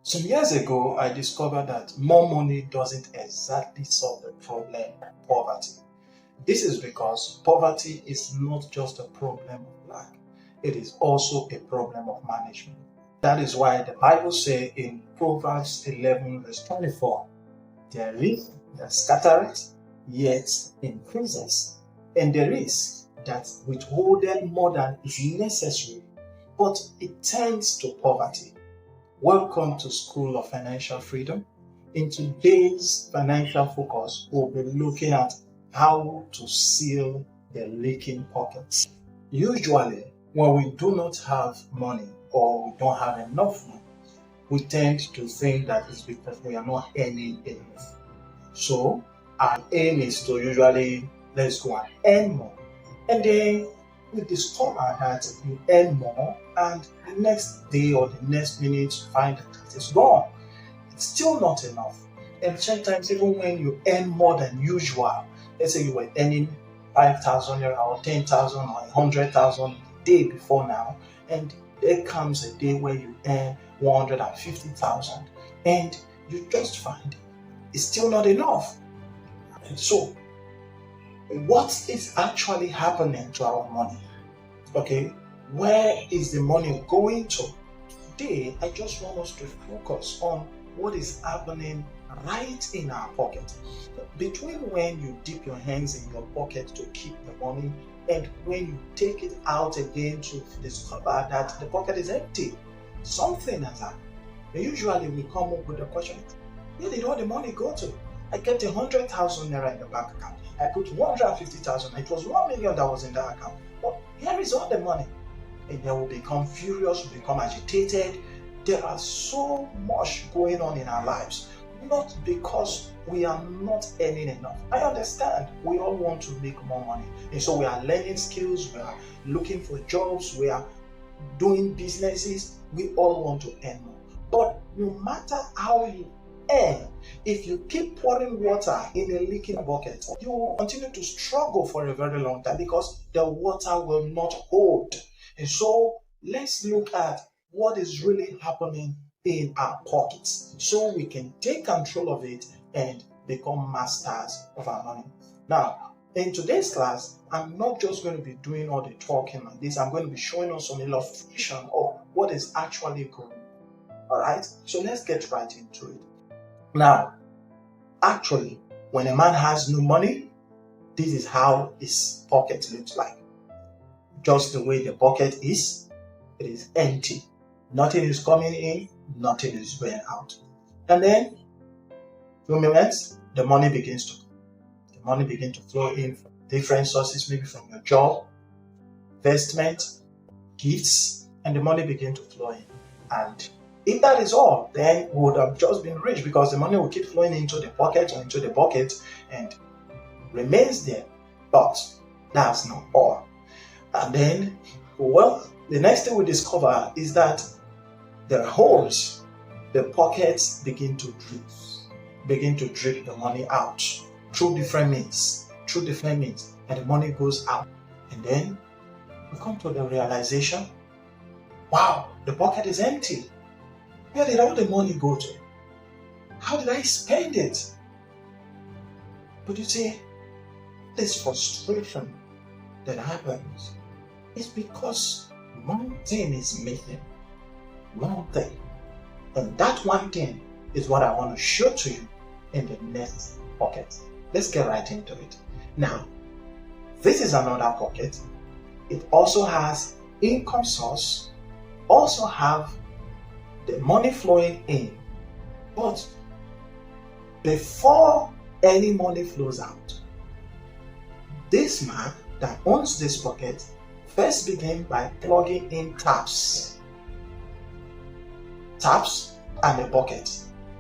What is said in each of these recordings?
Some years ago, I discovered that more money doesn't exactly solve the problem of poverty. This is because poverty is not just a problem of lack, it is also a problem of management. That is why the Bible says in Proverbs 11, verse 24, there is that scattereth, yet increases, and there is that withholdeth more than is necessary, but it tends to poverty. Welcome to School of Financial Freedom. In today's financial focus, we'll be looking at how to seal the leaking pockets. Usually, when we do not have money or we don't have enough money, we tend to think that it's because we are not earning enough. So, our aim is to usually let's go and earn more. And then we discover that you earn more, and the next day or the next minute you find that it's gone. It's still not enough. And sometimes, even when you earn more than usual, let's say you were earning 5,000 naira or 10,000 or 100,000 a day before now, and there comes a day where you earn 150,000, and you just find it's still not enough. And so, what is actually happening to our money? Okay, where is the money going to? Today, I just want us to focus on what is happening right in our pocket. Between when you dip your hands in your pocket to keep the money and when you take it out again to discover that the pocket is empty, something has happened. And usually we come up with the question, where did all the money go to? I kept 100,000 naira in the bank account. I put 150,000. It was 1 million that was in that account. But here is all the money. And they will become furious, will become agitated. There are so much going on in our lives, not because we are not earning enough. I understand we all want to make more money. And so we are learning skills, we are looking for jobs, we are doing businesses. We all want to earn more. But no matter how you earn, if you keep pouring water in a leaking bucket, you will continue to struggle for a very long time because the water will not hold. And so let's look at what is really happening in our pockets so we can take control of it and become masters of our money. Now, in today's class, I'm not just going to be doing all the talking like this. I'm going to be showing us some illustration of what is actually going on. All right, so let's get right into it. Now, actually, when a man has no money, this is how his pocket looks like. Just the way the bucket is, it is empty. Nothing is coming in, nothing is going out. And then, few minutes, the money begins to flow in from different sources, maybe from your job, investment, gifts, and the money begins to flow in. And if that is all, then we would have just been rich because the money will keep flowing into the pocket or into the bucket and remains there. But that's not all. And then, well, the next thing we discover is that the holes, the pockets begin to drip the money out through different means, and the money goes out. And then we come to the realization, wow, the pocket is empty. Where did all the money go to? How did I spend it? But you see, this frustration that happens is because one thing is missing. One thing. And that one thing is what I want to show to you in the next pocket. Let's get right into it. Now, this is another pocket. It also has income source, also have the money flowing in. But before any money flows out, this man that owns this pocket first began by plugging in taps and a bucket,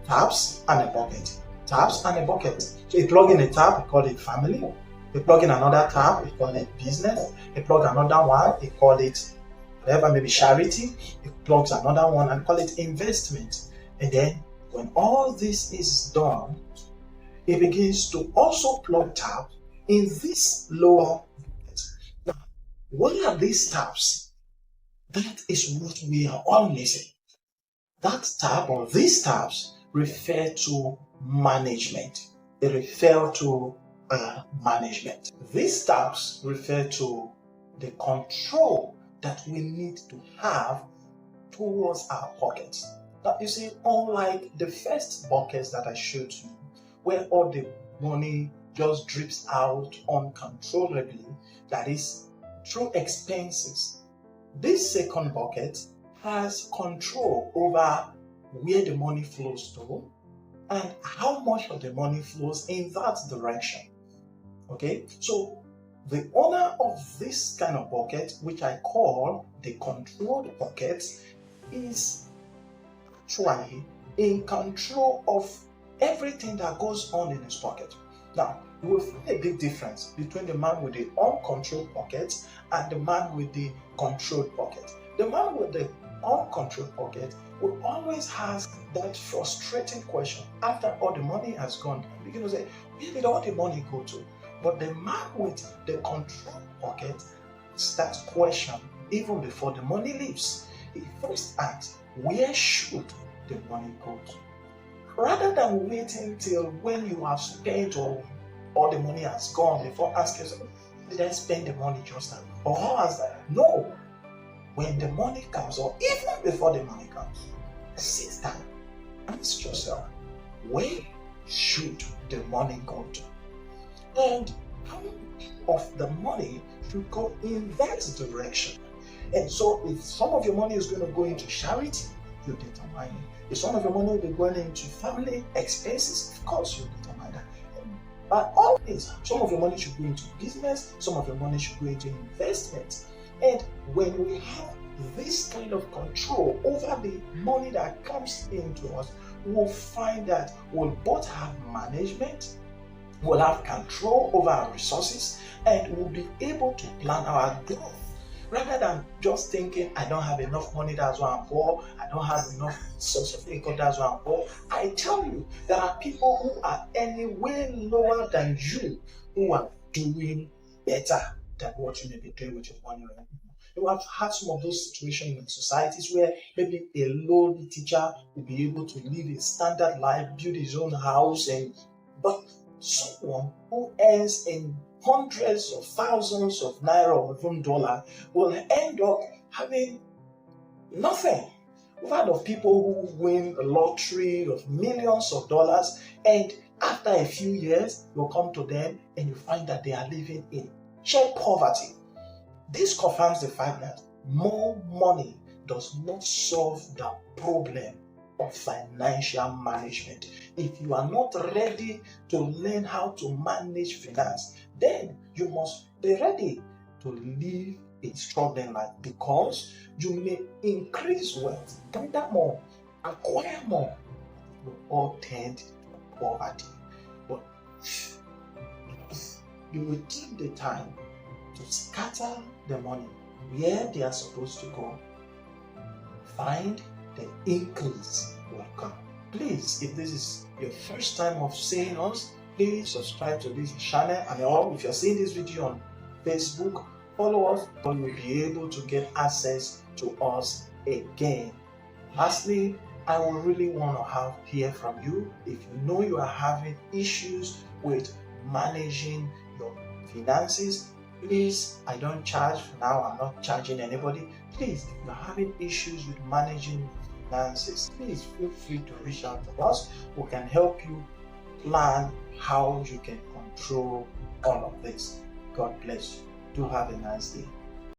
taps and a bucket, taps and a bucket. So you plug in a tap, you call it family. You plug in another tap, you call it business. You plug another one, you call it whatever, maybe charity. You plug another one and call it investment. And then when all this is done, it begins to also plug tap in this lower bucket. Now, what are these taps? That is what we are all missing. That tab or these tabs refer to management. They refer to management. These tabs refer to the control that we need to have towards our pockets. Now, you see, unlike the first buckets that I showed you, where all the money just drips out uncontrollably, that is, through expenses, this second bucket has control over where the money flows to and how much of the money flows in that direction. Okay, so the owner of this kind of bucket, which I call the controlled bucket, is actually in control of everything that goes on in his pocket. Now, you will find a big difference between the man with the uncontrolled pocket and the man with the controlled pocket. The man with the uncontrolled pocket will always ask that frustrating question after all the money has gone. You begin to say, where did all the money go to? But the man with the controlled pocket starts question even before the money leaves. He first asks, where should the money go to? Rather than waiting till when you have spent or all the money has gone before asking yourself, did I spend the money just now? Or how has that? No. When the money comes, or even before the money comes, sit down, ask yourself, where should the money go to? And how much of the money should go in that direction? And so if some of your money is going to go into charity, you determine it. If some of your money will be going into family expenses, of course you determine that. But always, some of your money should go into business, some of your money should go into investments. And when we have this kind of control over the money that comes into us, we'll find that we'll both have management, we'll have control over our resources, and we'll be able to plan our growth. Rather than just thinking, I don't have enough money, that's why I'm poor, I don't have enough source of income, that's why I'm poor. I tell you, there are people who are earning way lower than you who are doing better than what you may be doing with your money right now. You have had some of those situations in societies where maybe a lowly teacher will be able to live a standard life, build his own house, but someone who earns in hundreds of thousands of naira or even dollar will end up having nothing. We've heard of people who win a lottery of millions of dollars, and after a few years, you'll come to them and you find that they are living in sheer poverty. This confirms the fact that more money does not solve the problem of financial management. If you are not ready to learn how to manage finance, then you must be ready to live a struggling life, because you may increase wealth, gather more, acquire more, will all tend to poverty. But you will take the time to scatter the money where they are supposed to go, find the increase will come. Please, if this is your first time of seeing us, please subscribe to this channel, and if you're seeing this video on Facebook, follow us, but you'll be able to get access to us again. Lastly, I would really want to hear from you. If you know you are having issues with managing your finances, please, I don't charge now, I'm not charging anybody. Please, if you're having issues with managing finances, please feel free to reach out to us. We can help you plan how you can control all of this. God bless you. Do have a nice day.